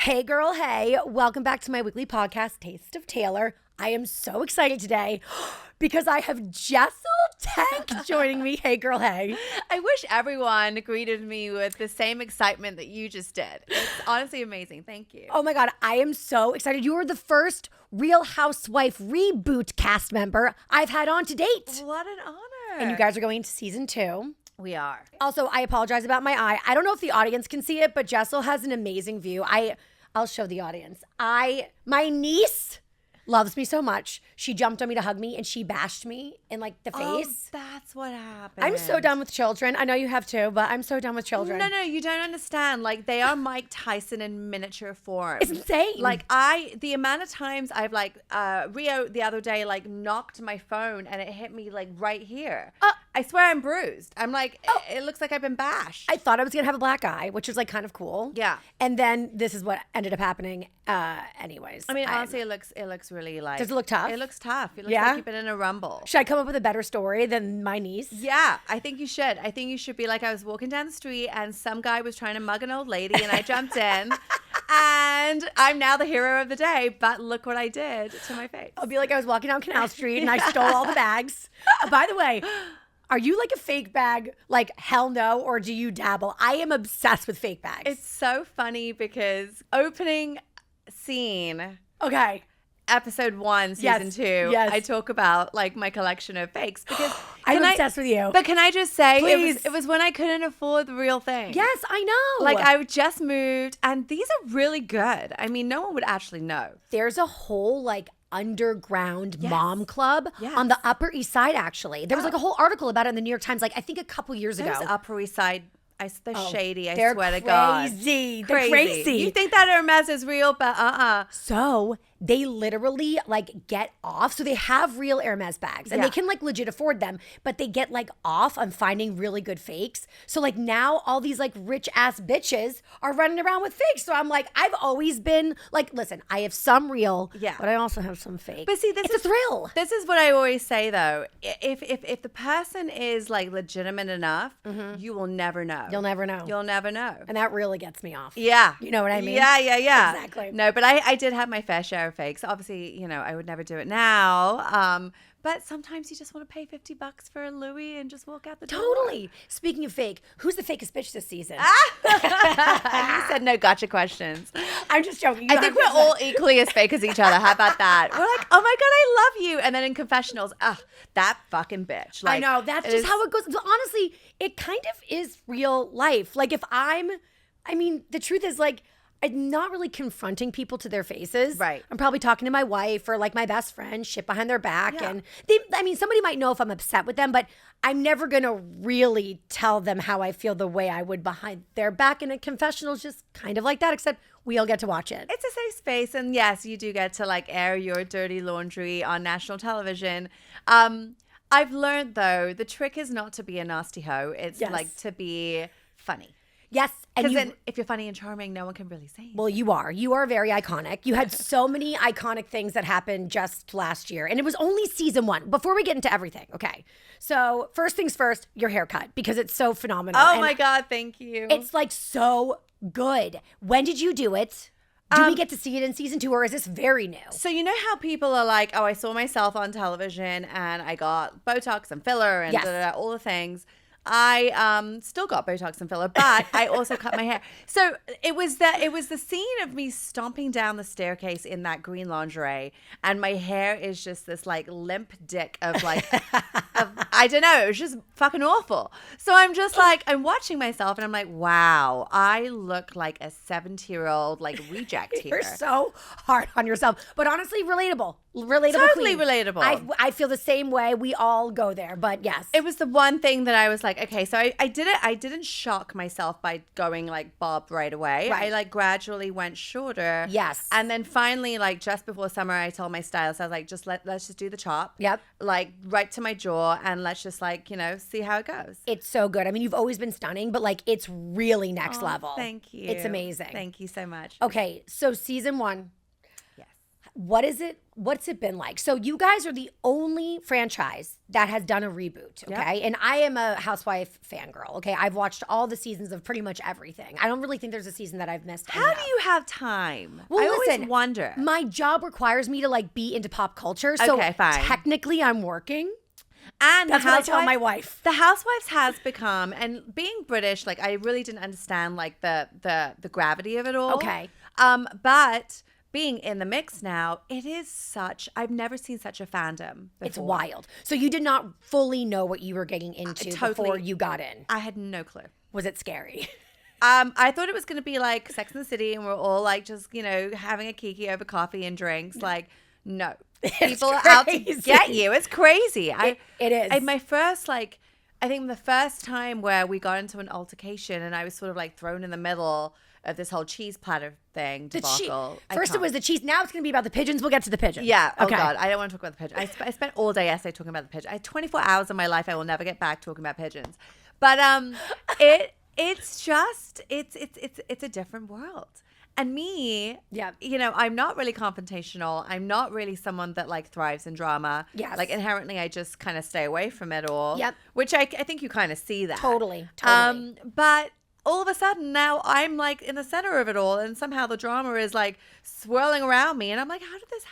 Hey girl, hey. Welcome back to my weekly podcast, Taste of Taylor. I am so excited today because I have Jessel Taank joining me. Hey girl, hey. I wish everyone greeted me with the same excitement that you just did. It's honestly amazing. Thank you. Oh my God, I am so excited. You are the first Real Housewife reboot cast member I've had on to date. What an honor. And you guys are going into season 2. We are. Also, I apologize about my eye. I don't know if the audience can see it, but Jessel has an amazing view. I'll show the audience. My niece loves me so much. She jumped on me to hug me and she bashed me in like the face. Oh, that's what happened. I'm so done with children. I know you have too, but I'm so done with children. No, you don't understand. Like, they are Mike Tyson in miniature form. It's insane. Like, the amount of times I've Rio the other day, like, knocked my phone and it hit me like right here. I swear I'm bruised. I'm like, it looks like I've been bashed. I thought I was going to have a black eye, which was like kind of cool. Yeah. And then this is what ended up happening anyways. I mean, honestly, it looks really like. Does it look tough? It looks tough. It looks Yeah? like you've been in a rumble. Should I come up with a better story than my niece? Yeah, I think you should. I think you should be like, I was walking down the street and some guy was trying to mug an old lady and I jumped in and I'm now the hero of the day, but look what I did to my face. I'll be like, I was walking down Canal Street and I stole all the bags. By the way, are you like a fake bag? Like, hell no, or do you dabble? I am obsessed with fake bags. It's so funny because opening scene, Okay. episode 1, season 2, yes. I talk about like my collection of fakes because I'm obsessed with you. But can I just say, Please. it was when I couldn't afford the real thing. Yes, I know. Like, I just moved and these are really good. I mean, no one would actually know. There's a whole like underground mom club Yes. on the Upper East Side, actually. There was like a whole article about it in the New York Times, like I think a couple years ago. Those Upper East Side, they're shady, I They're swear to God. crazy. They're crazy. You think that Hermes is real, but So they literally like get off. So they have real Hermes bags and they can like legit afford them, but they get like off on finding really good fakes. So like now all these like rich ass bitches are running around with fakes. So I'm like, I've always been like, listen, I have some real, but I also have some fake. But see, it's a thrill. This is what I always say though. If the person is like legitimate enough, you will never know. You'll never know. You'll never know. And that really gets me off. Yeah. You know what I mean? Yeah. Exactly. No, but I did have my fair share of fakes. Obviously, I would never do it now. But sometimes you just want to pay $50 for a Louis and just walk out the door. Totally. Speaking of fake, who's the fakest bitch this season? You said no gotcha questions. I'm just joking. I think we're all equally as fake as each other. How about that? We're like, oh my God, I love you. And then in confessionals, that fucking bitch. I know. That's just how it goes. Honestly, it kind of is real life. Like if the truth is like, I'm not really confronting people to their faces. Right. I'm probably talking to my wife or like my best friend, shit behind their back. Yeah. And somebody might know if I'm upset with them, but I'm never going to really tell them how I feel the way I would behind their back. And a confessional is just kind of like that, except we all get to watch it. It's a safe space. And yes, you do get to like air your dirty laundry on national television. I've learned though, the trick is not to be a nasty hoe. It's like to be funny. Yes. Because then if you're funny and charming, no one can really say anything. Well, you are. You are very iconic. You had so many iconic things that happened just last year. And it was only season 1. Before we get into everything, okay. So first things first, your haircut, because it's so phenomenal. Oh my God, thank you. It's like so good. When did you do it? Do we get to see it in season 2 or is this very new? So you know how people are like, oh, I saw myself on television and I got Botox and filler and all the things. I still got Botox and filler, but I also cut my hair. So it was the scene of me stomping down the staircase in that green lingerie, and my hair is just this like limp dick of like, I don't know, it was just fucking awful. So I'm just like, I'm watching myself and I'm like, wow, I look like a 70-year-old like reject here. You're so hard on yourself, but honestly, relatable. Totally queen. relatable. I feel the same way. We all go there, but yes. It was the one thing that I was like, okay, so I didn't shock myself by going like bob right away. Right. I like gradually went shorter. Yes. And then finally, like just before summer, I told my stylist, I was like, let's just do the chop. Yep. Like right to my jaw and let's just like, see how it goes. It's so good. I mean, you've always been stunning, but like it's really next level. Thank you. It's amazing. Thank you so much. Okay, so season 1. What's it been like? So you guys are the only franchise that has done a reboot, okay? Yep. And I am a Housewife fangirl, okay? I've watched all the seasons of pretty much everything. I don't really think there's a season that I've missed. How do you have time? Well, I listen, always wonder. My job requires me to like be into pop culture, so fine. Technically I'm working. And that's what I tell my wife. The Housewives has become, and being British, like I really didn't understand like the gravity of it all. Okay. But being in the mix now, it is I've never seen such a fandom before. It's wild. So you did not fully know what you were getting into before you got in. I had no clue. Was it scary? I thought it was going to be like Sex and the City and we're all like just, having a kiki over coffee and drinks. Like, no. People are out to get you. It's crazy. It is. My first, I think the first time where we got into an altercation and I was sort of like thrown in the middle of this whole cheese platter thing debacle. First it was the cheese. Now it's going to be about the pigeons. We'll get to the pigeons. Yeah. Okay. Oh, God. I don't want to talk about the pigeons. I spent all day yesterday talking about the pigeons. I had 24 hours of my life I will never get back talking about pigeons. But it's just, it's a different world. And me, I'm not really confrontational. I'm not really someone that like thrives in drama. Yes. Like inherently, I just kind of stay away from it all. Yep. Which I think you kind of see that. Totally. But all of a sudden now I'm like in the center of it all, and somehow the drama is like swirling around me, and I'm like, how did this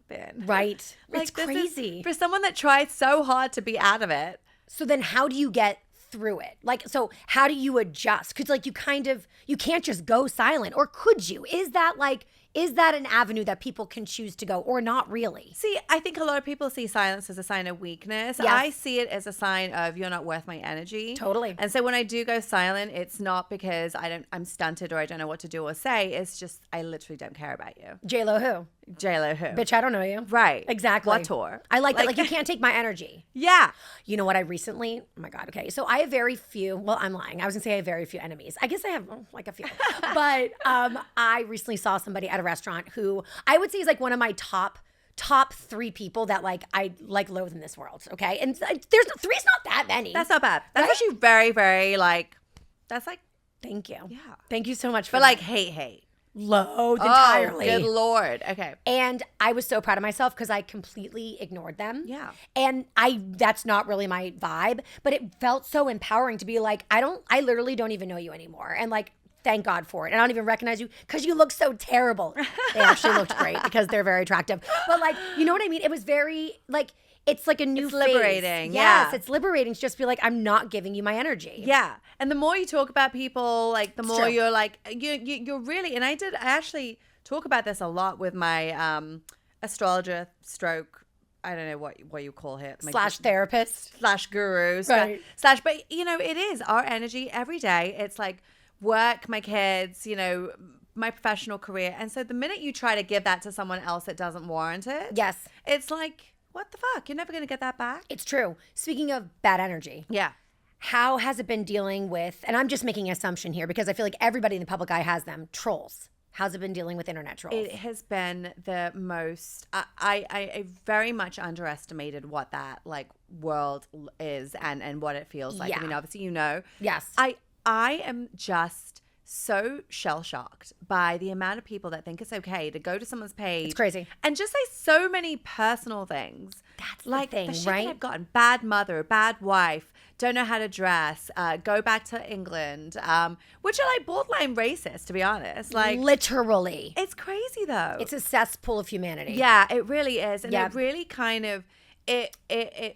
happen? Right. Like, it's crazy. For someone that tried so hard to be out of it. So then how do you get through it? Like, so how do you adjust? Because like you can't just go silent, or could you? Is that an avenue that people can choose to go, or not really? See, I think a lot of people see silence as a sign of weakness. Yes. I see it as a sign of you're not worth my energy. Totally. And so when I do go silent, it's not because I'm stunted or I don't know what to do or say. It's just I literally don't care about you. J-Lo who? J-Lo who? Bitch, I don't know you. Right. Exactly. What tour? I like that. Like, you can't take my energy. Yeah. You know what I recently, oh my God, okay. So I have very few, well, I'm lying. I was gonna say I have very few enemies. I guess I have like a few. But I recently saw somebody at a restaurant who I would say is like one of my top 3 people that like I like loathe in this world. Okay. And there's 3's not that many. That's not bad. That's actually very, very like, that's like. Thank you. Yeah. Thank you so much for But like hate. Loathe entirely. Good Lord. Okay. And I was so proud of myself because I completely ignored them. Yeah. And that's not really my vibe, but it felt so empowering to be like, I literally don't even know you anymore. And like, thank God for it. And I don't even recognize you because you look so terrible. They actually looked great because they're very attractive. But like, you know what I mean? It was very like, it's like a new phase. Liberating. Yes, it's liberating to just be like, I'm not giving you my energy. Yeah. And the more you talk about people, like the more you're like, you're really, and I actually talk about this a lot with my astrologer stroke, I don't know what you call him. / therapist. / guru. Right. / but it is our energy every day. It's like work, my kids, my professional career. And so the minute you try to give that to someone else that doesn't warrant it. Yes. It's like, what the fuck? You're never going to get that back. It's true. Speaking of bad energy. Yeah. How has it been dealing with, and I'm just making an assumption here because I feel like everybody in the public eye has them, trolls. How's it been dealing with internet trolls? It has been the most, I very much underestimated what that like world is and what it feels like. Yeah. I mean, obviously, Yes. I am just so shell-shocked by the amount of people that think it's okay to go to someone's page. It's crazy. And just say so many personal things. That's like the thing, the shit right? that I've gotten. Bad mother, bad wife, don't know how to dress, go back to England, which are like borderline racist, to be honest. Like literally. It's crazy though. It's a cesspool of humanity. Yeah, it really is. And Yeah. it really kind of,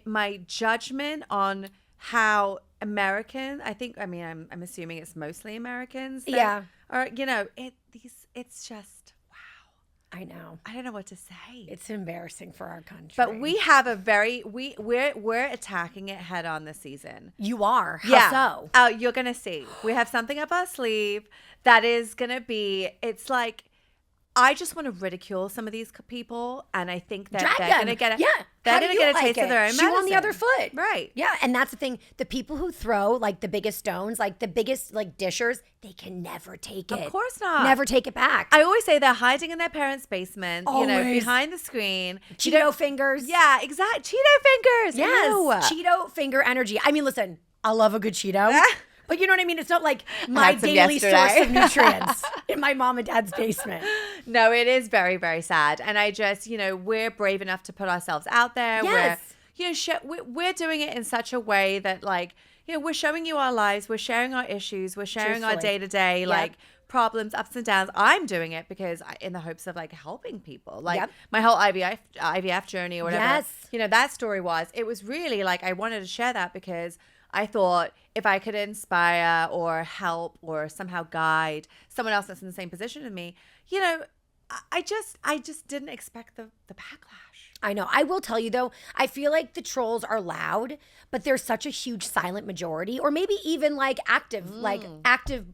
my judgment on how American, I'm assuming it's mostly Americans. Yeah. Or, it's just, wow. I know. I don't know what to say. It's embarrassing for our country. But we have we're attacking it head on this season. You are. How so? Oh, you're going to see. We have something up our sleeve that is going to be, it's like, I just want to ridicule some of these people, and I think that they're going to get it. Yeah. They're going to get a taste of their own medicine. Shoe on the other foot. Right. Yeah, and that's the thing. The people who throw like the biggest stones, like the biggest like dishers, they can never take it. Of course not. Never take it back. I always say they're hiding in their parents' basement, Always. behind the screen. Cheeto fingers. Yeah, exactly. Cheeto fingers. Yes. Ew. Cheeto finger energy. I mean, listen, I love a good Cheeto. But you know what I mean? It's not like my had some daily yesterday. source of nutrients in my mom and dad's basement. No, it is very, very sad. And I just, we're brave enough to put ourselves out there. Yes. We're doing it in such a way that like, we're showing you our lives. We're sharing our issues. We're sharing our Truthfully. day-to-day, Yep. like problems, ups and downs. I'm doing it because in the hopes of like helping people. Like Yep. my whole IVF journey or whatever. Yes. That story it was really like, I wanted to share that because I thought if I could inspire or help or somehow guide someone else that's in the same position as me, I just didn't expect the backlash. I know. I will tell you though, I feel like the trolls are loud, but there's such a huge silent majority, or maybe even like active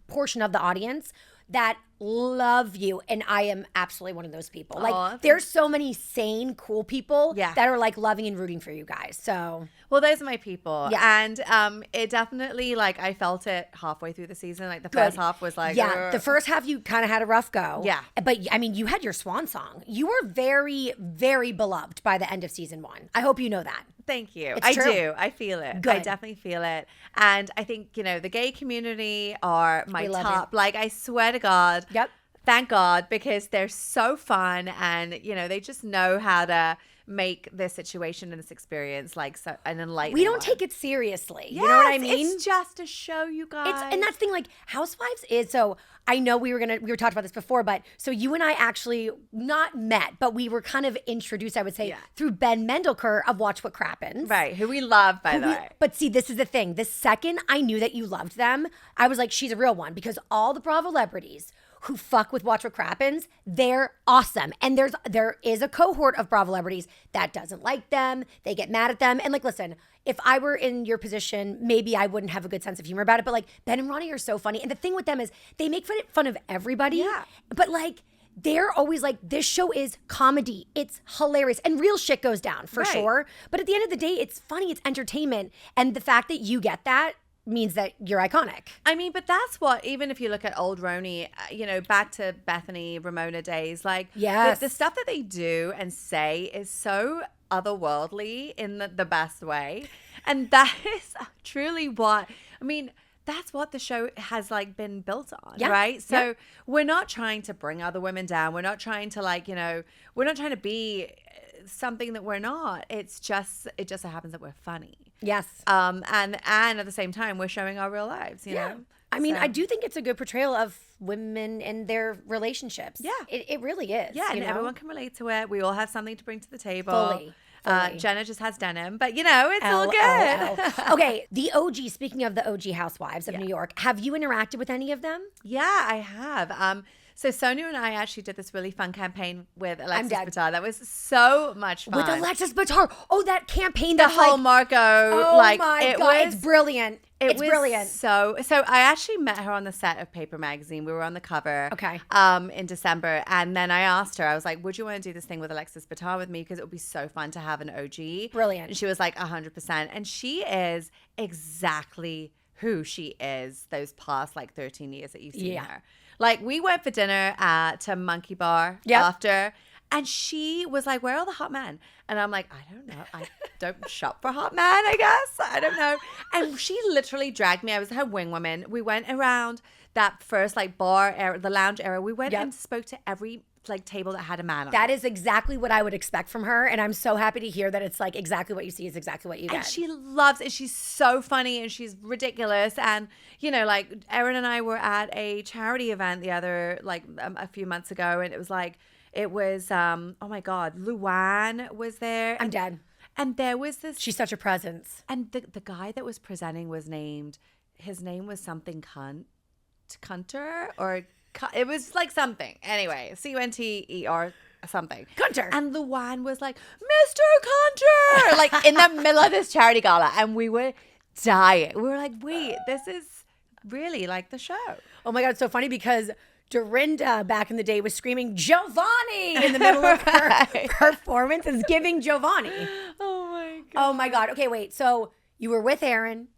portion of the audience that love you. And I am absolutely one of those people. Like there's so many sane, cool people that are like loving and rooting for you guys. So well, those are my people. Yeah. And it definitely like I felt it halfway through the season. Like the first half was like the first half you kind of had a rough go. Yeah. But I mean, you had your swan song. You were very, very beloved by the end of season 1. I hope you know that. Thank you. It's I true. do. I feel it. Good. I definitely feel it. And I think, the gay community are my We love top. Like, I swear to God. Yep. Thank God, because they're so fun and, they just know how to make this situation and this experience like so an enlightening We don't one. take it seriously. You know what I mean? It's just a show, you guys. And that's the thing, like Housewives is, so I know we were talking about this before, but so you and I actually not met, but we were kind of introduced, I would say, through Ben Mendelker of Watch What Crappens. Right, who we love, by the way. But see, this is the thing. The second I knew that you loved them, I was like, she's a real one, because all the Bravo celebrities who fuck with Watch What Crappens, they're awesome. And there is a cohort of Bravo celebrities that doesn't like them. They get mad at them. And like, listen, if I were in your position, maybe I wouldn't have a good sense of humor about it. But like, Ben and Ronnie are so funny. And the thing with them is they make fun of everybody. Yeah. But like, they're always like, this show is comedy. It's hilarious. And real shit goes down for sure. But at the end of the day, it's funny. It's entertainment. And the fact that you get that means that you're iconic. I mean, but that's what, even if you look at old RHONY, back to Bethany, Ramona days, like the stuff that they do and say is so otherworldly in the best way. And that is truly that's what the show has like been built on, right? So we're not trying to bring other women down. We're not trying to we're not trying to be something that we're not. It just so happens that we're funny. Yes. And at the same time, we're showing our real lives, you know? I mean, I do think it's a good portrayal of women and their relationships. Yeah. It really is. Yeah, and everyone can relate to it. We all have something to bring to the table. Fully. Jenna just has denim, but it's all good. Okay, the OG, speaking of the OG housewives of New York, have you interacted with any of them? Yeah, I have. So Sonia and I actually did this really fun campaign with Alexis Bitar. That was so much fun. With Alexis Bitar. Oh, that campaign. The whole Marco. Oh my God, it's brilliant. It's brilliant. So I actually met her on the set of Paper Magazine. We were on the cover. Okay. In December. And then I asked her, I was like, would you want to do this thing with Alexis Bitar with me? Because it would be so fun to have an OG. Brilliant. And she was like 100%. And she is exactly who she is those past 13 years that you've seen her. Like, we went for dinner to Monkey Bar after, and she was like, where are the hot men? And I'm like, I don't know. I don't shop for hot men, I guess. I don't know. And she literally dragged me. I was her wing woman. We went around that first bar area, the lounge area. We went and spoke to every table that had a man on That it. is exactly what I would expect from her, and I'm so happy to hear that it's exactly what you see is exactly what you get. And she loves it. She's so funny and she's ridiculous. And Erin and I were at a charity event the other a few months ago, and it was oh my God, Luann was there. I'm dead. And there was this. She's such a presence. And the guy that was presenting his name was something Cunter or. It was something. Anyway, Cunter something. Cunter. And Luann was like, Mr. Cunter! In the middle of this charity gala. And we were dying. We were like, wait, this is really the show. Oh my God, it's so funny because Dorinda back in the day was screaming Giovanni in the middle of her performance. Is giving Giovanni. Oh my God. Oh my God. Okay, wait. So you were with Erin.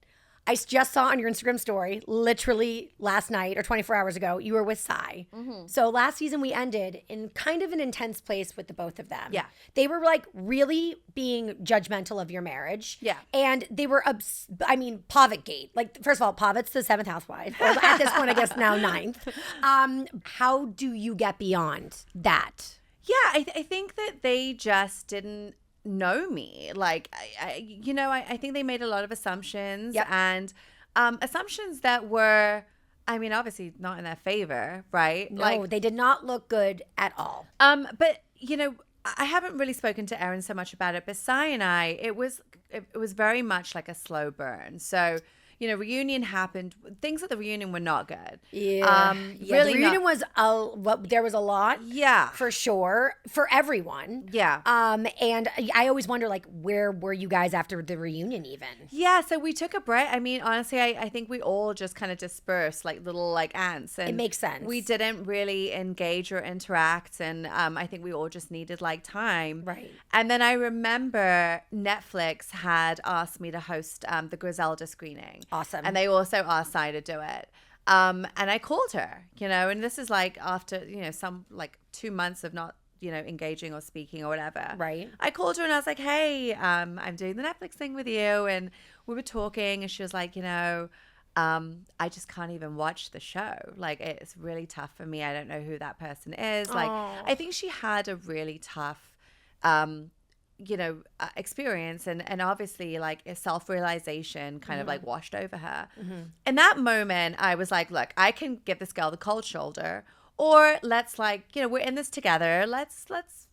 I just saw on your Instagram story, literally last night or 24 hours ago, you were with Sai. So last season we ended in kind of an intense place with the both of them. Yeah. They were like really being judgmental of your marriage. Yeah. And they were, Pavit gate. Like, first of all, Pavit's the 7th housewife. Or at this point, I guess now 9th. How do you get beyond that? Yeah, I think that they just didn't know me. Like, I think they made a lot of assumptions and assumptions that were, obviously not in their favor, right? No, they did not look good at all. But, I haven't really spoken to Erin so much about it, but Sai and I, it was very much like a slow burn. So, reunion happened. Things at the reunion were not good. Yeah. Really, the reunion was there was a lot. Yeah. For sure. For everyone. Yeah. And I always wonder, like, where were you guys after the reunion even? Yeah. So we took a break. Honestly, I think we all just kind of dispersed like little like ants. And it makes sense. We didn't really engage or interact. And I think we all just needed like time. Right. And then I remember Netflix had asked me to host the Griselda screening. Awesome. And they also asked Sai to do it. And I called her, and this is like after, some like 2 months of not, engaging or speaking or whatever. Right. I called her and I was like, hey, I'm doing the Netflix thing with you. And we were talking and she was like, I just can't even watch the show. Like, it's really tough for me. I don't know who that person is. Like, I think she had a really tough, experience and obviously like a self-realization kind of like washed over her. In that moment, I was like, look, I can give this girl the cold shoulder, or let's like, we're in this together. Let's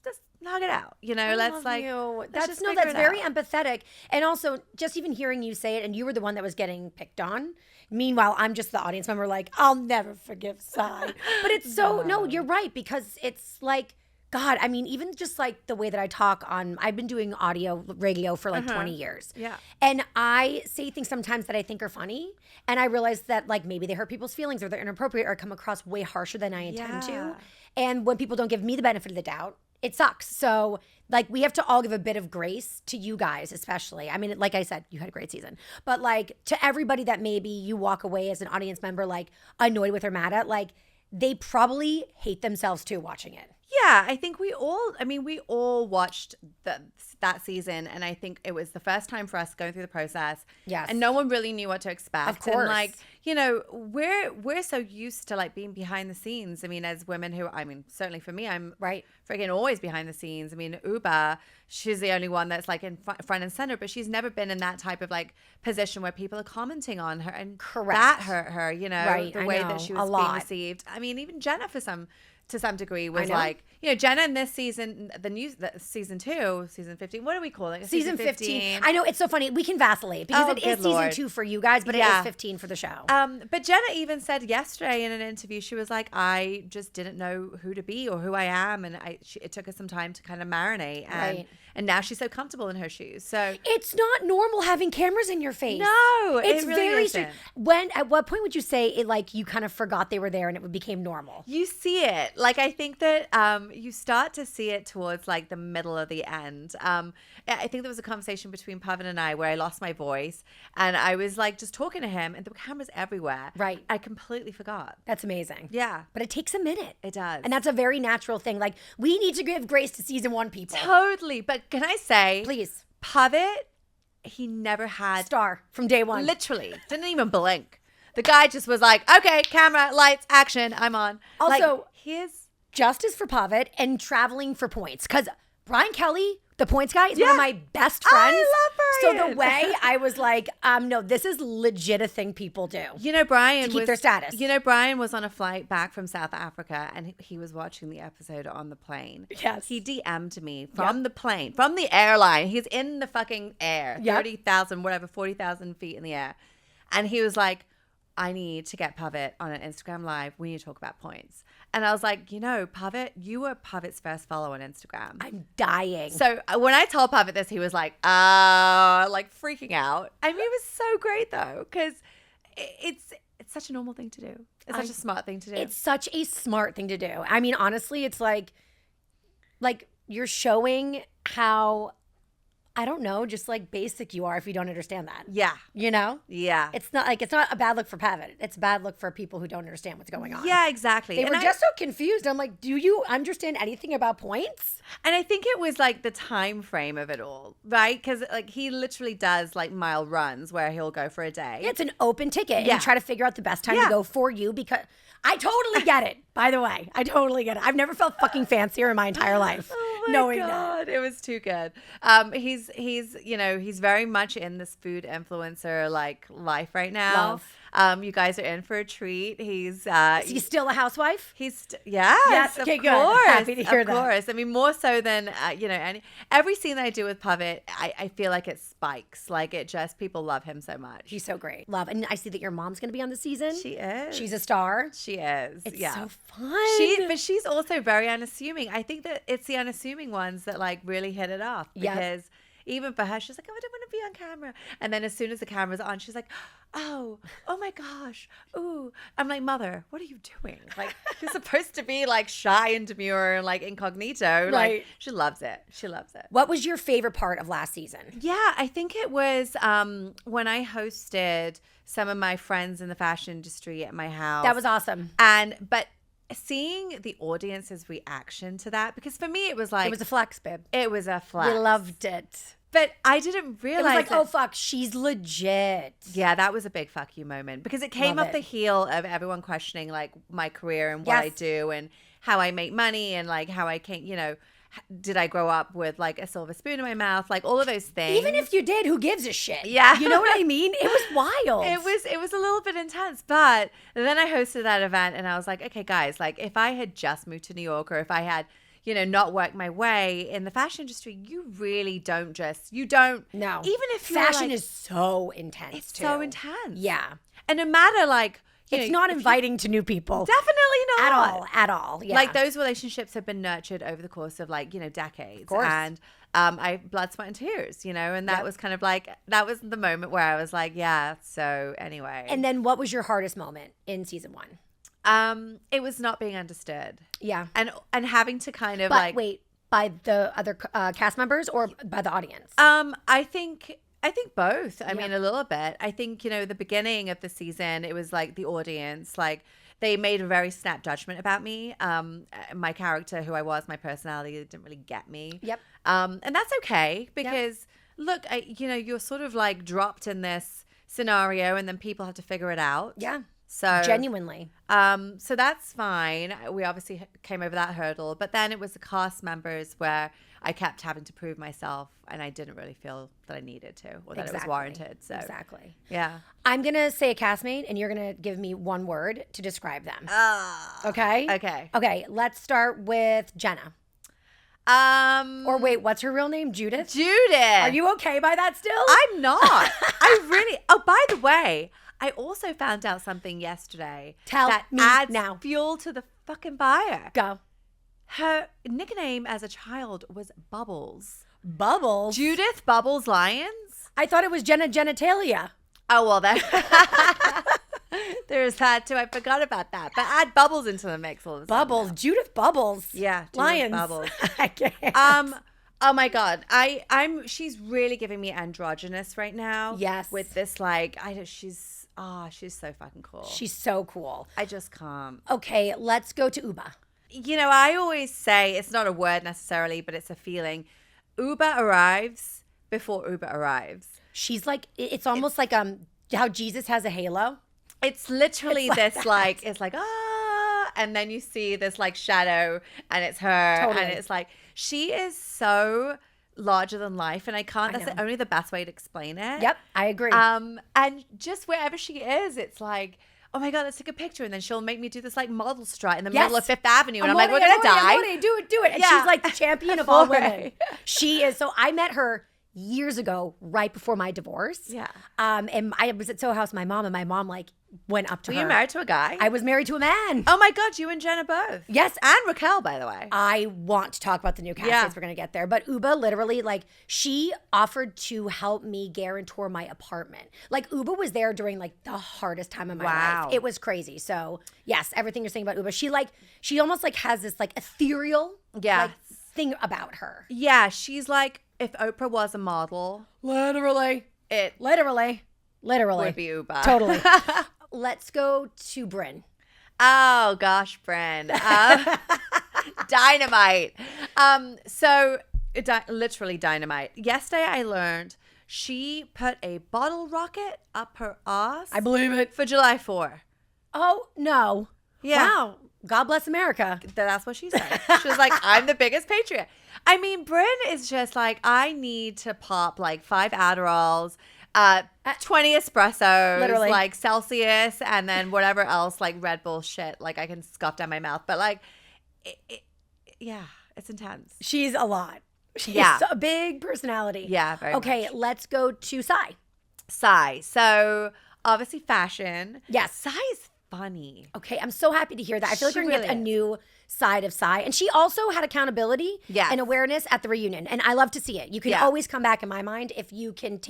just knock it out. Let's like, that's very empathetic. And also just even hearing you say it, and you were the one that was getting picked on. Meanwhile, I'm just the audience member like, I'll never forgive Sai. But it's no, you're right, because it's like, God, even just like the way that I talk I've been doing audio radio for like 20 years. Yeah. And I say things sometimes that I think are funny. And I realize that like maybe they hurt people's feelings or they're inappropriate or come across way harsher than I intend to. And when people don't give me the benefit of the doubt, it sucks. So like we have to all give a bit of grace to you guys, especially. Like I said, you had a great season. But like to everybody that maybe you walk away as an audience member like annoyed with or mad at, like they probably hate themselves too watching it. Yeah, I think we all watched that season, and I think it was the first time for us going through the process. Yes. And no one really knew what to expect. Of course. And like, we're so used to like being behind the scenes. As women who, certainly for me, I'm freaking always behind the scenes. Uba, she's the only one that's like in front and center, but she's never been in that type of like position where people are commenting on her, and that hurt her, the way that she was being received. Even Jenna to some degree was like, Jenna in this season, season 2, season 15, what do we call it? Season 15. I know, it's so funny. We can vacillate because it is season 2 for you guys, but it is 15 for the show. But Jenna even said yesterday in an interview, she was like, I just didn't know who to be or who I am. And it took her some time to kind of marinate. And now she's so comfortable in her shoes. So it's not normal having cameras in your face. No, it's it really very strange. At what point would you say it like you kind of forgot they were there and it became normal? You see it. Like I think that you start to see it towards like the middle of the end. I think there was a conversation between Pavit and I where I lost my voice and I was like just talking to him and the cameras everywhere. Right. I completely forgot. That's amazing. Yeah. But it takes a minute. It does. And that's a very natural thing. Like we need to give grace to season 1 people. Totally. But can I say, please, Pavit, he never had star from day one. Literally. Didn't even blink. The guy just was like, okay, camera, lights, action, I'm on. Also, like, his justice for Pavit and traveling for points. Because Brian Kelly, the points guy, is one of my best friends. I love Brian. So the way I was like, no, this is legit a thing people do. Brian to keep their status. Brian was on a flight back from South Africa and he was watching the episode on the plane. Yes. He DM'd me from the plane, from the airline. He's in the fucking air, 30,000, whatever, 40,000 feet in the air. And he was like, I need to get Pavit on an Instagram Live. We need to talk about points. And I was like, Pavit, you were Pavit's first follow on Instagram. I'm dying. So when I told Pavit this, he was like freaking out. It was so great though, because it's such a normal thing to do. It's such a smart thing to do. It's such a smart thing to do. Honestly, it's like you're showing how I don't know, just like basic you are if you don't understand that. Yeah. You know? Yeah. It's not a bad look for Pavit. It's a bad look for people who don't understand what's going on. Yeah, exactly. They were just so confused. I'm like, do you understand anything about points? And I think it was like the time frame of it all, right? Because like he literally does like mile runs where he'll go for a day. Yeah, it's an open ticket. And Yeah. you try to figure out the best time to go for you because I totally get it, by the way. I totally get it. I've never felt fucking fancier in my entire life. Oh my knowing God, it was too good. He's he's very much in this food influencer like life right now. You guys are in for a treat. Is he still a housewife? Yes, okay, of good. course, Happy to hear that. Of course. I mean, more so than and every scene that I do with Pavit, I feel like it spikes. Like it just people love him so much. He's so great. Love, and I see that your mom's going to be on the season. She is. She's a star. She is. It's yeah. so fun. But she's also very unassuming. I think that it's the unassuming ones that like really hit it off because even for her, she's like, oh, I don't want to be on camera. And then as soon as the camera's on, she's like, oh my gosh. Ooh. I'm like, mother, what are you doing? Like, you're supposed to be like shy and demure and like incognito. Right. Like, she loves it. She loves it. What was your favorite part of last season? Yeah, I think it was when I hosted some of my friends in the fashion industry at my house. That was awesome. But seeing the audience's reaction to that, because for me it was like It was a flex, babe. it was a flex. We loved it. But I didn't realize It was like, that, oh fuck, she's legit. yeah, that was a big fuck you moment because it came Love off it. the heel of everyone questioning like my career and what I Yes. do and how I make money and like how I can't, did I grow up with like a silver spoon in my mouth, like all of those things. Even if you did, who gives a shit? Yeah. You know what I mean? It was wild. It was a little bit intense, but then I hosted that event and I was like, okay, guys, like if I had just moved to New York or if I had, not worked my way in the fashion industry, you really don't No. Even if fashion is so intense. it's too. so intense. Yeah. And no matter like, It's not inviting to new people. definitely not. At all. Yeah. Like those relationships have been nurtured over the course of like, decades. Of course. And I blood, sweat, and tears, and that was kind of like, that was the moment where I was like, yeah, so anyway. And then what was your hardest moment in season 1? It was not being understood. Yeah. And having to kind of But like, wait, by the other cast members or by the audience? I think both. I mean, a little bit. I think, the beginning of the season, it was like the audience, like they made a very snap judgment about me. My character, who I was, my personality, didn't really get me. Yep. And that's okay because look, you're sort of like dropped in this scenario and then people have to figure it out. Yeah. So Genuinely. so that's fine. We obviously came over that hurdle, but then it was the cast members where I kept having to prove myself and I didn't really feel that I needed to or that it was warranted. So Exactly. yeah. I'm going to say a castmate and you're going to give me one word to describe them. Okay? Okay. Okay, let's start with Jenna. Or wait, what's her real name? Judith? Judith. Are you okay by that still? I'm not. I really. Oh, by the way, I also found out something yesterday. Tell that me adds now. fuel to the fucking fire. Go. Her nickname as a child was Bubbles. Bubbles? Judith Bubbles Lyons. I thought it was Jenna Genitalia. Oh, well, there's that too. I forgot about that. But add Bubbles into the mix all of a sudden Bubbles. now. Judith Bubbles. Yeah, Judith Lions. Bubbles. I can't. Oh my God. She's really giving me androgynous right now. Yes. With this, like, she's so fucking cool. She's so cool. I just can't. Okay, let's go to Uba. I always say it's not a word necessarily, but it's a feeling. Uber arrives before Uber arrives. She's like, it's almost like how Jesus has a halo. It's literally It's like this that. like, it's like, and then you see this like shadow and it's her. Totally. And it's like, she is so larger than life. And that's only the best way to explain it. Yep, I agree. And just wherever she is, it's like, oh my God, let's take a picture. And then she'll make me do this like model strut in the middle of Fifth Avenue. And I'm like, we're going to die. Do it. And Yeah. she's like the champion of all women. Right. She is. So I met her years ago, right before my divorce. Yeah. And I was at Soho House, my mom like went up to Were her. you married to a guy? I was married to a man. Oh my God, you and Jenna both. Yes. And Raquel, by the way. I want to talk about the new cast. Yeah. We're going to get there. But Uba literally, like, she offered to help me guarantor my apartment. Like, Uba was there during, like, the hardest time of my Wow. life. It was crazy. So, yes, everything you're saying about Uba. She almost, like, has this, like, ethereal Yeah. like, thing about her. Yeah, she's like if Oprah was a model, Literally. it Literally. would be Uber. Totally. Let's go to Bryn. Oh gosh, Bryn. Dynamite. Literally dynamite. Yesterday I learned she put a bottle rocket up her ass. I believe it. For July 4. Oh, no. Yeah. Wow. God bless America. That's what she said. She was like, I'm the biggest patriot. I mean, Bryn is just like, I need to pop like 5 Adderalls, 20 espressos, Literally. like Celsius, and then whatever else, like Red Bull shit, like I can scuff down my mouth. But like, yeah, it's intense. She's a lot. She's a big personality. Yeah, very Okay, much. let's go to Sai. Sai. So obviously fashion. Yes. Sai is funny. Okay, I'm so happy to hear that. I feel like She we're going to get really a is. new side of Sai. And she also had accountability Yes. and awareness at the reunion. And I love to see it. You can Yeah. always come back in my mind if you can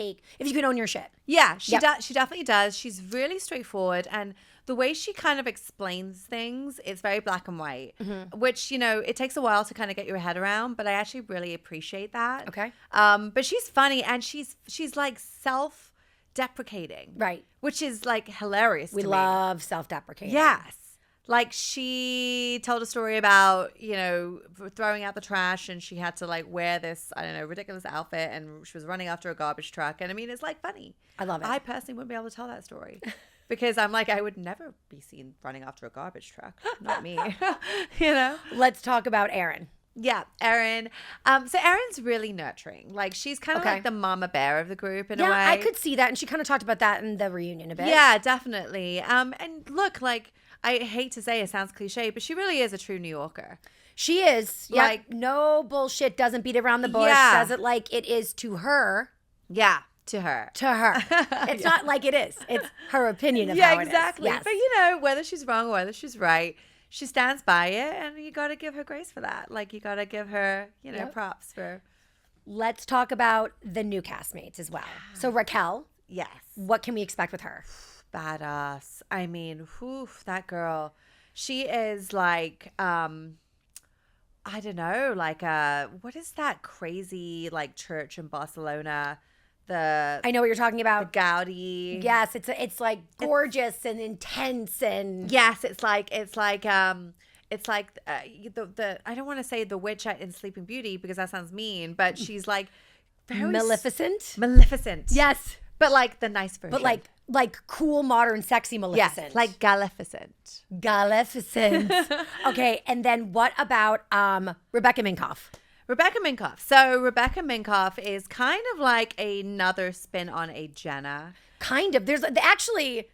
own your shit. Yeah, she Yep. does. She definitely does. She's really straightforward, and the way she kind of explains things is very black and white, which it takes a while to kind of get your head around. But I actually really appreciate that. Okay. But she's funny, and she's like self-deprecating, Right. Which is like hilarious. We to me. love self-deprecating. Yes. Like she told a story about, throwing out the trash and she had to like wear this, I don't know, ridiculous outfit and she was running after a garbage truck. And I mean, it's like funny. I love it. I personally wouldn't be able to tell that story because I'm like, I would never be seen running after a garbage truck. Not me, Let's talk about Erin. Yeah, Erin. So Erin's really nurturing. Like she's kind of Okay. like the mama bear of the group in a Yeah, way. I could see that. And she kind of talked about that in the reunion a bit. Yeah, definitely. And look, like I hate to say it sounds cliche, but she really is a true New Yorker. She is. Yeah. Like- No bullshit. Doesn't beat around the bush. Yeah. Says it like it is to her. Yeah, to her. To her. It's not like it is. It's her opinion of Yeah, how it is. exactly. Yes. But whether she's wrong or whether she's right, she stands by it, and you got to give her grace for that. Like you got to give her, Yep. props for. Let's talk about the new castmates as well. So Raquel, Yes, what can we expect with her? badass. I mean, that girl. She is like, I don't know, like what is that crazy like church in Barcelona? I know what you're talking The about. Gaudi. Yes, it's like gorgeous and intense and Yes, it's like the I don't want to say the witch in Sleeping Beauty because that sounds mean, but she's like very Maleficent. Yes, but like the nice version. but like cool, modern, sexy Maleficent. yes, like Galeficent. Maleficent. Okay, and then what about Rebecca Minkoff? Rebecca Minkoff. So Rebecca Minkoff is kind of like another spin on a Jenna. Kind of. There's actually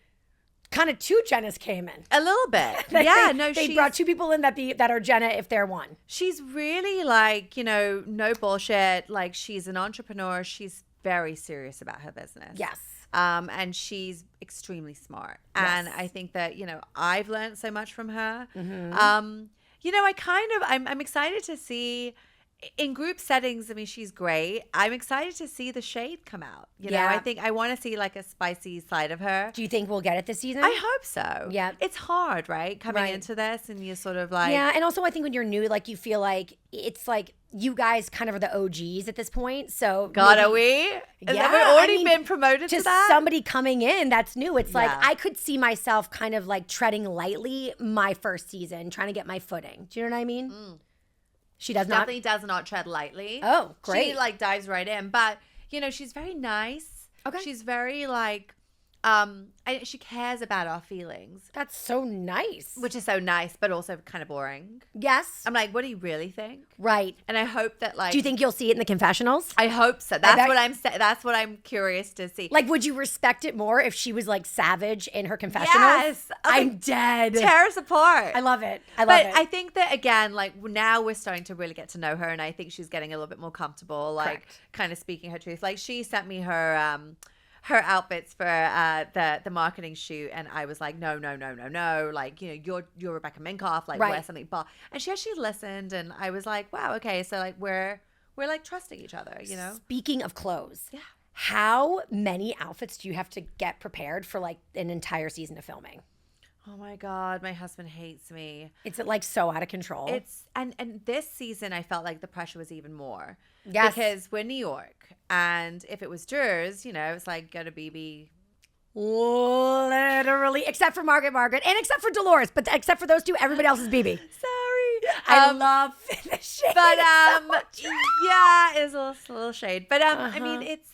kind of 2 Jennas came in. A little bit. They brought 2 people in that are Jenna if they're one. She's really like, no bullshit. Like she's an entrepreneur. She's very serious about her business. Yes. And she's extremely smart. And Yes. I think that, I've learned so much from her. Mm-hmm. I'm excited to see in group settings. I mean, she's great. I'm excited to see the shade come out. Yeah. I think I want to see like a spicy side of her. Do you think we'll get it this season? I hope so. Yeah. It's hard, right? Coming Right. into this and you're sort of like, Yeah, and also I think when you're new, like you feel like it's like you guys kind of are the OGs at this point. So God, maybe- are we? Have Yeah, we already I mean, been promoted to just that? somebody coming in that's new. It's like Yeah. I could see myself kind of like treading lightly my first season, trying to get my footing. Do you know what I mean? She does not. Definitely does not tread lightly. Oh, She great. like dives right in. But, she's very nice. Okay. She's very like, she cares about our feelings, That's so nice. which is so nice, but also kind of boring. Yes. I'm like, what do you really think? Right. And I hope that like, Do you think you'll see it in the confessionals? I hope so. That's bet- what I'm saying. That's what I'm curious to see. Like, would you respect it more if she was like savage in her confessionals? Yes. I'm dead. tear us apart. I love it. I love But it. I think that again, like now we're starting to really get to know her, and I think she's getting a little bit more comfortable, like Correct. kind of speaking her truth. Like she sent me her outfits for the marketing shoot, and I was like, no, like you're Rebecca Minkoff, like Right. wear something bar. And she actually listened, and I was like, wow, okay, so like we're like trusting each other, Speaking of clothes, Yeah. how many outfits do you have to get prepared for like an entire season of filming? Oh my God, my husband hates me. It's like so out of control. It's and this season I felt like the pressure was even more. Yes. Because we're New York, and if it was Jersey, it's like go to BB. Literally, except for Margaret, and except for Dolores, but except for those two, everybody else is BB. Sorry, I love the shade. But yeah, it's a little shade. But I mean, it's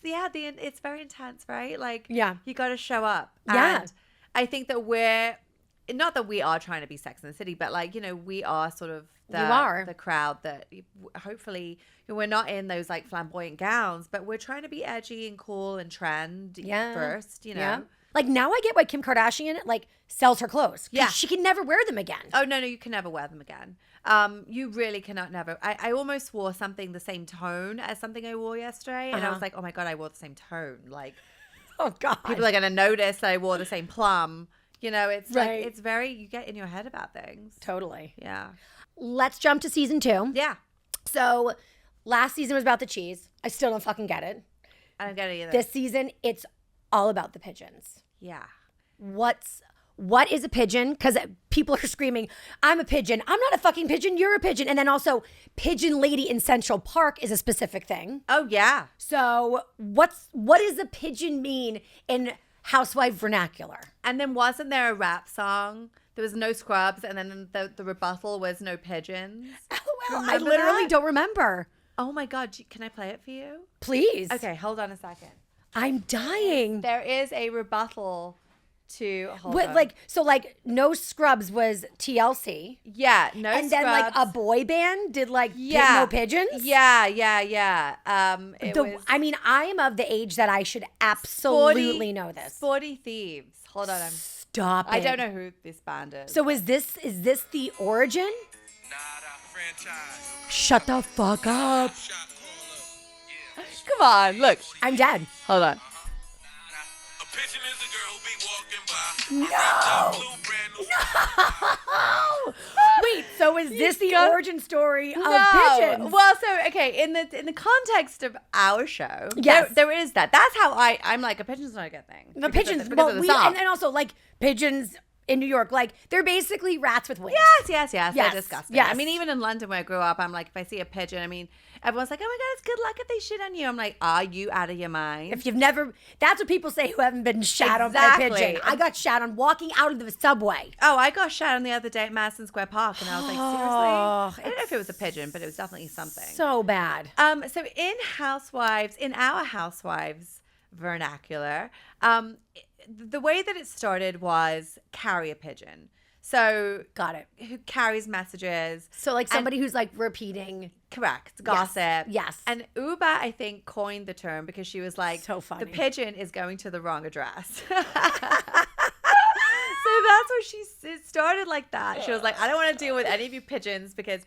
very intense, right? Like, you got to show up. Yeah, and I think that we're not that we are trying to be Sex and the City, but like we are sort of the crowd that hopefully we're not in those like flamboyant gowns, but we're trying to be edgy and cool and trend first. Yeah. Like now I get why Kim Kardashian like sells her clothes. Yeah. She can never wear them again. Oh, no, you can never wear them again. You really cannot never. I almost wore something the same tone as something I wore yesterday. And I was like, oh my God, I wore the same tone. Like, oh God. People are going to notice that I wore the same plum. It's right. like, it's very, you get in your head about things. Totally. Yeah. Let's jump to season 2. Yeah. So last season was about the cheese. I still don't fucking get it. I don't get it either. This season, it's all about the pigeons. Yeah. What is a pigeon? Because people are screaming, I'm a pigeon. I'm not a fucking pigeon. You're a pigeon. And then also, pigeon lady in Central Park is a specific thing. Oh, yeah. So what does a pigeon mean in housewife vernacular? And then wasn't there a rap song? There was no scrubs, and then the rebuttal was no pigeons. LOL, I literally don't remember. Oh my God, can I play it for you? Please. Okay, hold on a second. I'm dying. There is a rebuttal to no scrubs was TLC. Yeah, no scrubs. And then like a boy band did like no pigeons. Yeah. I mean, I am of the age that I should absolutely know this. Sporty Thieves. Hold on. Stop it. I don't know who this band is. So is this the origin? Shut the fuck up. Come on, look. I'm dead. Hold on. No. Wait, so is this the origin story of pigeons? Well, so okay, in the context of our show, yes, there is that. That's how I'm like a pigeon's not a good thing. The pigeons, and also like pigeons in New York, like they're basically rats with wings. Yes. They're disgusting. Yes. I mean, even in London where I grew up, I'm like, if I see a pigeon, I mean, everyone's like, oh my God, it's good luck if they shit on you. I'm like, are you out of your mind? If you've never, that's what people say who haven't been shat on by a pigeon. I got shat on walking out of the subway. Oh, I got shat on the other day at Madison Square Park, and I was like, seriously? I don't know if it was a pigeon, but it was definitely something. So bad. So in our Housewives vernacular, the way that it started was carry a pigeon. So got it. Who carries messages. So like somebody who's like repeating. Correct. Gossip. Yes. And Uba, I think, coined the term because she was like, so funny. The pigeon is going to the wrong address. So that's where it started like that. She was like, I don't want to deal with any of you pigeons because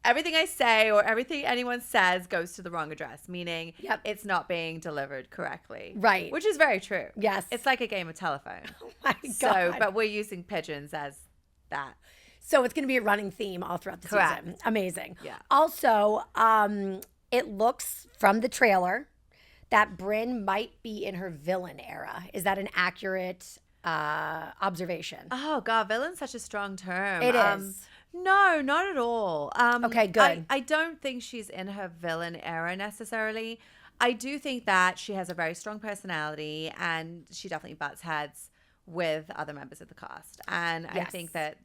everything I say or everything anyone says goes to the wrong address, meaning it's not being delivered correctly. Right. Which is very true. Yes. It's like a game of telephone. Oh my God. But we're using pigeons as that. So it's going to be a running theme all throughout the season. Amazing. Yeah. Also, it looks from the trailer that Brynn might be in her villain era. Is that an accurate observation? Oh God, villain's such a strong term. It is. No, not at all. Okay, good. I don't think she's in her villain era necessarily. I do think that she has a very strong personality and she definitely butts heads with other members of the cast. And I think that,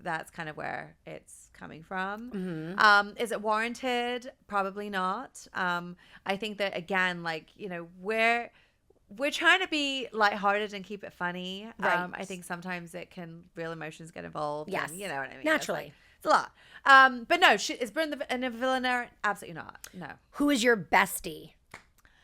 that's kind of where it's coming from. Mm-hmm. Is it warranted? Probably not. I think that, again, we're trying to be lighthearted and keep it funny. Right. I think sometimes real emotions get involved. Yes. And, you know what I mean? Naturally. It's a lot. But no, is Brynn in a villain era? Absolutely not. No. Who is your bestie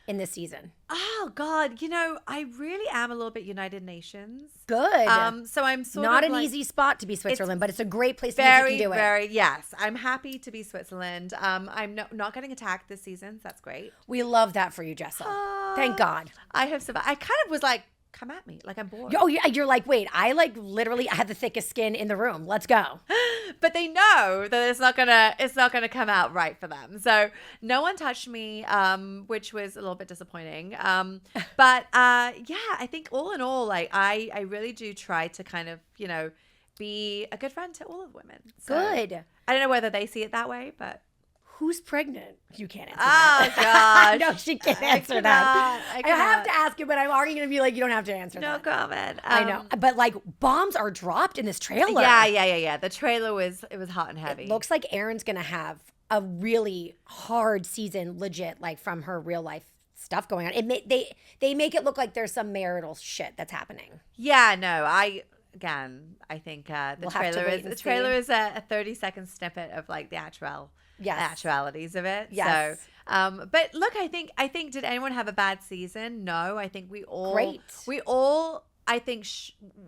in this season? Oh God, I really am a little bit United Nations. Good. So I'm sort not of an easy spot to be Switzerland, but it's a great place to think you can do it. Yes. I'm happy to be Switzerland. I'm not getting attacked this season, so that's great. We love that for you, Jessel. Thank God. I have survived. I kind of was like, come at me, like I'm bored. Oh yeah, you're like, wait, I literally had the thickest skin in the room. Let's go. But they know that it's not gonna come out right for them. So no one touched me, which was a little bit disappointing. But I think all in all, like I really do try to kind of be a good friend to all of the women. So, Good. I don't know whether they see it that way, but. Who's pregnant? You can't answer Oh, that. gosh. No, she can't answer that. I have to ask you, but I'm already going to be like, you don't have to answer no that. comment. I know. But like bombs are dropped in this trailer. Yeah. The trailer was hot and heavy. It looks like Erin's going to have a really hard season, legit, like from her real life stuff going on. They make it look like there's some marital shit that's happening. Yeah, no, I think the trailer is a 30-second snippet of like the actualities of it. Yes. So, but look, I think did anyone have a bad season? No, I think we all I think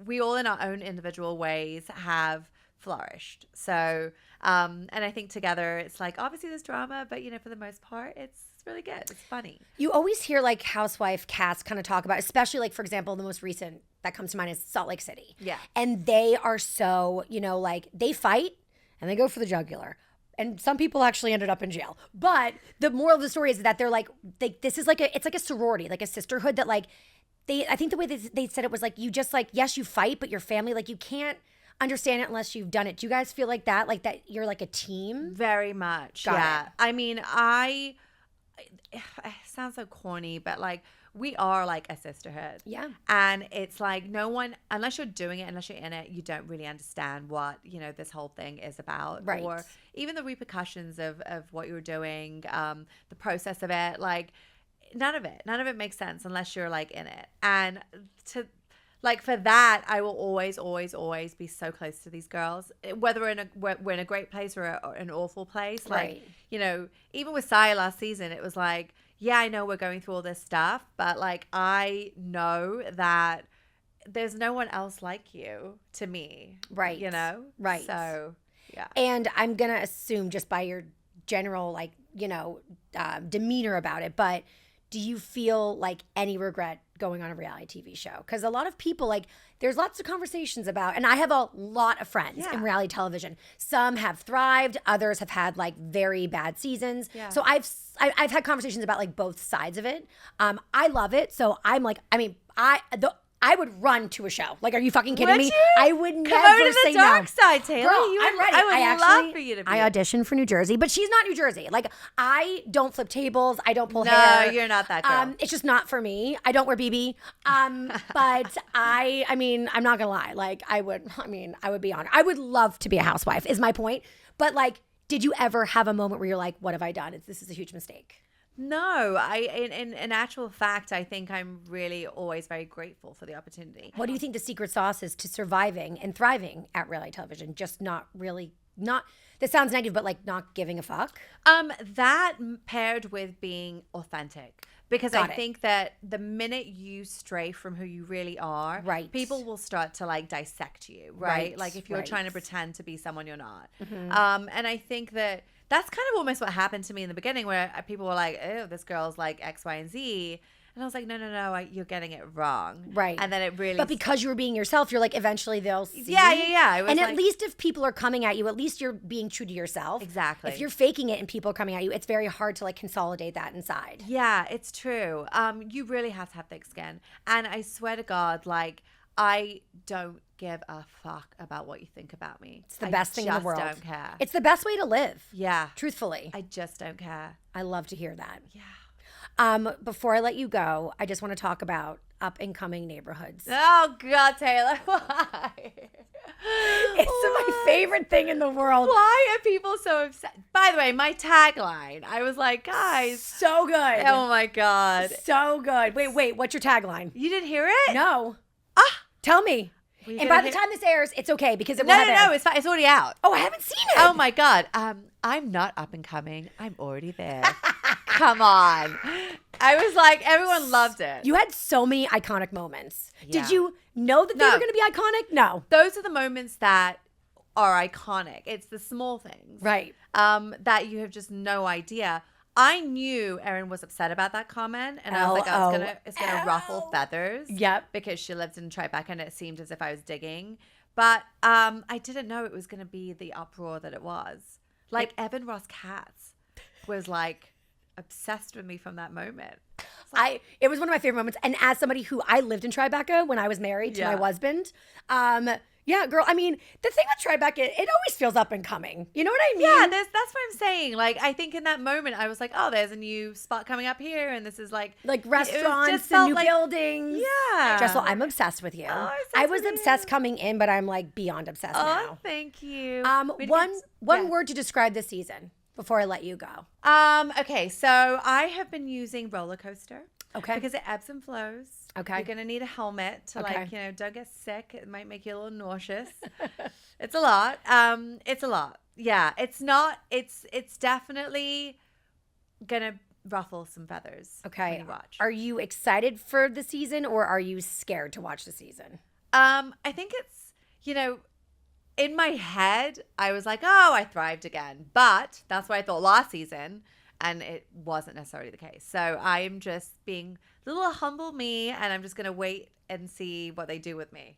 we all in our own individual ways have flourished. So, and I think together it's like obviously there's drama, but for the most part it's really good. It's funny. You always hear like housewife cast kind of talk about, especially like, for example, the most recent that comes to mind is Salt Lake City. Yeah. And they are so, like they fight and they go for the jugular. And some people actually ended up in jail. But the moral of the story is that they're like this is like it's like a sorority, like a sisterhood that like I think the way they said it was like, you just like, yes, you fight, but your family, like you can't understand it unless you've done it. Do you guys feel like that? Like that you're like a team? Very much. Got it. I mean, it sounds so corny, but like we are like a sisterhood. Yeah. And it's like no one, unless you're doing it, unless you're in it, you don't really understand what, this whole thing is about. Right. Or even the repercussions of what you're doing, the process of it. Like none of it makes sense unless you're like in it. And like for that, I will always, always, always be so close to these girls, whether we're in a great place or an awful place. Like, right. Even with Saya last season, it was like, yeah, I know we're going through all this stuff, but like, I know that there's no one else like you to me. Right. Right. So, yeah. And I'm going to assume just by your general, like, demeanor about it, but do you feel like any regret going on a reality TV show? Because a lot of people, like, there's lots of conversations about, and I have a lot of friends in reality television. Some have thrived, others have had like very bad seasons. Yeah. So I've had conversations about like both sides of it. I love it. So I'm like, I would run to a show. Like, are you fucking kidding me? I would never say no. Come over to the dark side, Taylor. Girl, I'm ready. I would love for you to be. I auditioned for New Jersey, but she's not New Jersey. Like, I don't flip tables. I don't pull hair. No, you're not that girl. It's just not for me. I don't wear BB. But I mean, I'm not gonna lie. Like, I would be honored. I would love to be a housewife, is my point. But like, did you ever have a moment where you're like, what have I done? This is a huge mistake. No, in actual fact, I think I'm really always very grateful for the opportunity. What do you think the secret sauce is to surviving and thriving at reality television? Just not, this sounds negative, but like not giving a fuck? That paired with being authentic. Because I think that the minute you stray from who you really are, right, people will start to like dissect you, right? Like if you're trying to pretend to be someone you're not. Mm-hmm. And I think that that's kind of almost what happened to me in the beginning, where people were like, oh, this girl's like X, Y, and Z. And I was like, no, you're getting it wrong. Right. And then it really... But because you were being yourself, you're like, eventually they'll see. Yeah. And at least if people are coming at you, at least you're being true to yourself. Exactly. If you're faking it and people are coming at you, it's very hard to like consolidate that inside. Yeah, it's true. You really have to have thick skin. And I swear to God, like, I don't give a fuck about what you think about me. It's the best thing in the world. I just don't care. It's the best way to live. Yeah. Truthfully. I just don't care. I love to hear that. Yeah. Before I let you go, I just want to talk about up and coming neighborhoods. Oh God, Taylor, why? It's my favorite thing in the world. Why are people so upset? By the way, my tagline, I was like, guys. So good. Oh my God. So good. Wait, what's your tagline? You didn't hear it? No. Tell me. And by the time this airs, it's okay because it will have No, it's fine. It's already out. Oh, I haven't seen it. Oh my God. I'm not up and coming. I'm already there. Come on. I was like, everyone loved it. You had so many iconic moments. Yeah. Did you know that they were going to be iconic? No. Those are the moments that are iconic. It's the small things. Right. That you have just no idea. I knew Erin was upset about that comment, and I was like, it's gonna ruffle feathers. Yep. Because she lived in Tribeca, and it seemed as if I was digging. But I didn't know it was gonna be the uproar that it was. Like Evan Ross Katz was like obsessed with me from that moment. It was one of my favorite moments. And as somebody who I lived in Tribeca when I was married to my husband, Yeah, girl. I mean, the thing with Tribeca, it always feels up and coming. You know what I mean? Yeah, that's what I'm saying. Like, I think in that moment, I was like, oh, there's a new spot coming up here, and this is like restaurants and new buildings. Yeah. Jessel, I'm obsessed with you. Oh, I was obsessed coming in, but I'm like beyond obsessed now. Oh, thank you. One word to describe this season before I let you go. Okay, so I have been using roller coaster. Okay. Because it ebbs and flows. Okay. You're going to need a helmet to don't get sick. It might make you a little nauseous. It's a lot. It's a lot. Yeah. It's definitely going to ruffle some feathers. Okay. When you watch. Are you excited for the season or are you scared to watch the season? I think it's, in my head, I was like, oh, I thrived again. But that's what I thought last season. And it wasn't necessarily the case. So I am just being a little humble me, and I'm just going to wait and see what they do with me.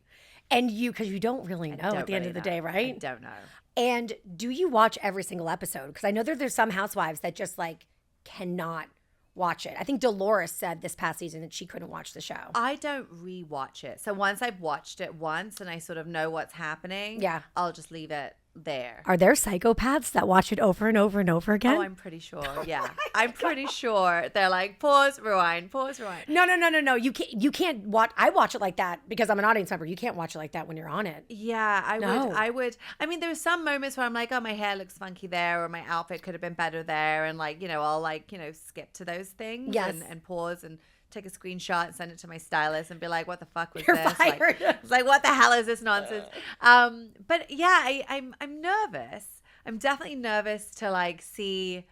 And because you don't really know at the end of the day, right? I don't know. And do you watch every single episode? Because I know there's some housewives that just like cannot watch it. I think Dolores said this past season that she couldn't watch the show. I don't rewatch it. So once I've watched it once and I sort of know what's happening, I'll just leave it there. Are there psychopaths that watch it over and over and over again? Oh, I'm pretty sure. Yeah. I'm pretty sure they're like, pause, rewind, pause, rewind. No. You can't watch. I watch it like that because I'm an audience member. You can't watch it like that when you're on it. Yeah, I would. I mean, there's some moments where I'm like, oh, my hair looks funky there, or my outfit could have been better there. And like, I'll like, skip to those things and pause and take a screenshot and send it to my stylist and be like, what the fuck was You're this? fired. Like, what the hell is this nonsense? But yeah, I'm nervous. I'm definitely nervous to like see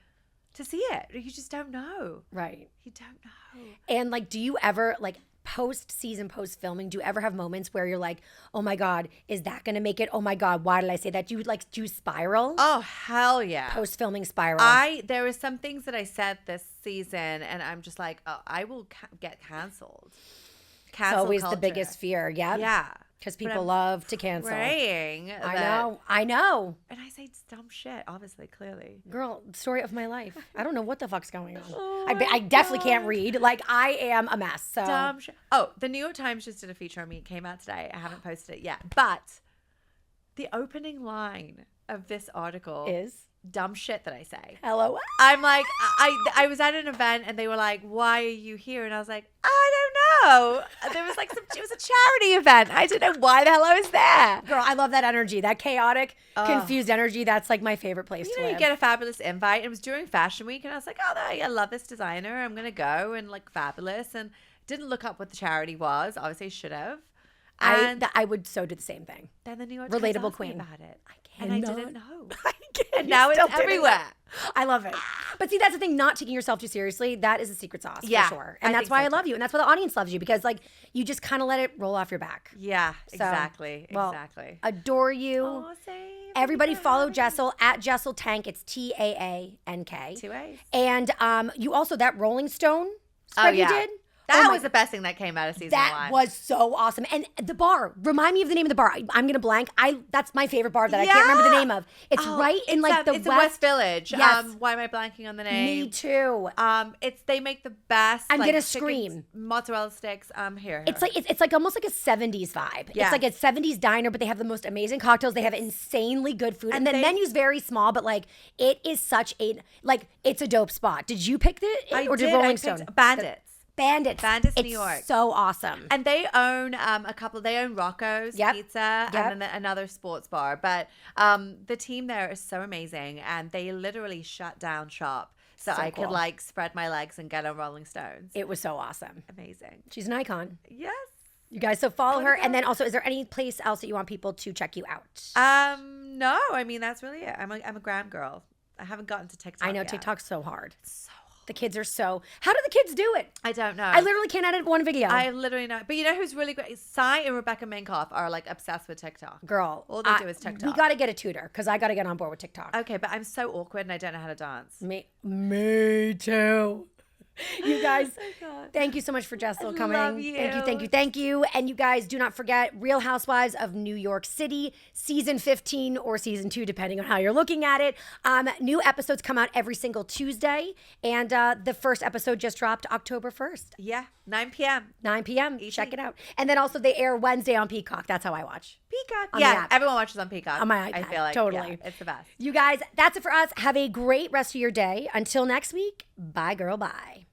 it. You just don't know. Right. You don't know. And like, do you ever like post-season, post-filming, do you ever have moments where you're like, oh my God, is that going to make it? Oh my God, why did I say that? Do you like do spiral? Oh, hell yeah. Post-filming spiral. There were some things that I said this season and I'm just like, oh, I will get canceled. It's always the biggest fear. Yep. Yeah. Because people love to cancel. Praying. I know. And I say dumb shit, obviously, clearly. Girl, story of my life. I don't know what the fuck's going on. I definitely can't read. Like, I am a mess. So dumb shit. Oh, the New York Times just did a feature on me. It came out today. I haven't posted it yet. But the opening line of this article is dumb shit that I say. LOL. I'm like, I was at an event and they were like, why are you here? And I was like, I don't know. There was like it was a charity event. I didn't know why the hell I was there. Girl, I love that energy, that chaotic, confused energy. That's like my favorite place to live. You get a fabulous invite. It was during Fashion Week and I was like, oh, I love this designer. I'm going to go and like fabulous. And didn't look up what the charity was. Obviously I should have. And I would so do the same thing. Then the New York Relatable Times asked queen me about it. And I didn't know. And now it's everywhere. I love it. But see, that's the thing, not taking yourself too seriously, that is a secret sauce for sure. And that's why I love you. And that's why the audience loves you because like you just kind of let it roll off your back. Yeah, exactly. Adore you. Oh, same. Everybody follow Jessel at Jessel Taank. It's TAANK. 2 A's. And you also, that Rolling Stone spread you did. That was the best thing that came out of season 1. That was so awesome. And the bar, remind me of the name of the bar. I'm going to blank. That's my favorite bar that I can't remember the name of. It's right in like the West Village. Yes. Why am I blanking on the name? Me too. They make the best. I'm like, going to scream. Mozzarella sticks. Here. It's like almost like a 70s vibe. Yeah. It's like a 70s diner, but they have the most amazing cocktails. They have insanely good food. And the menu's very small, but like it is such it's a dope spot. Did you pick it? Or did Rolling Stone? Bandits, New York. So awesome. And they own a couple. They own Rocco's Pizza and then another sports bar. But the team there is so amazing, and they literally shut down shop so I could like spread my legs and get on Rolling Stones. It was so awesome. Amazing. She's an icon. Yes. You guys, so follow her. And then also, is there any place else that you want people to check you out? No. I mean, that's really it. I'm a gram girl. I haven't gotten to TikTok. I know yet. TikTok's so hard. So The kids are so. How do the kids do it? I don't know. I literally can't edit one video. I literally know. But you know who's really great? Sai and Rebecca Minkoff are like obsessed with TikTok. Girl. All they do is TikTok. We got to get a tutor because I got to get on board with TikTok. Okay, but I'm so awkward and I don't know how to dance. Me too. You guys, Oh thank you so much for Jessel coming. love you. Thank you. And you guys, do not forget Real Housewives of New York City, season 15 or season 2, depending on how you're looking at it. New episodes come out every single Tuesday. And the first episode just dropped October 1st. Yeah, 9 p.m. 9 p.m. Check it out. And then also they air Wednesday on Peacock. That's how I watch. Peacock. On Yeah, everyone watches on Peacock. On my iPad. I feel like Totally. it's the best. You guys, that's it for us. Have a great rest of your day. Until next week, bye, girl, bye.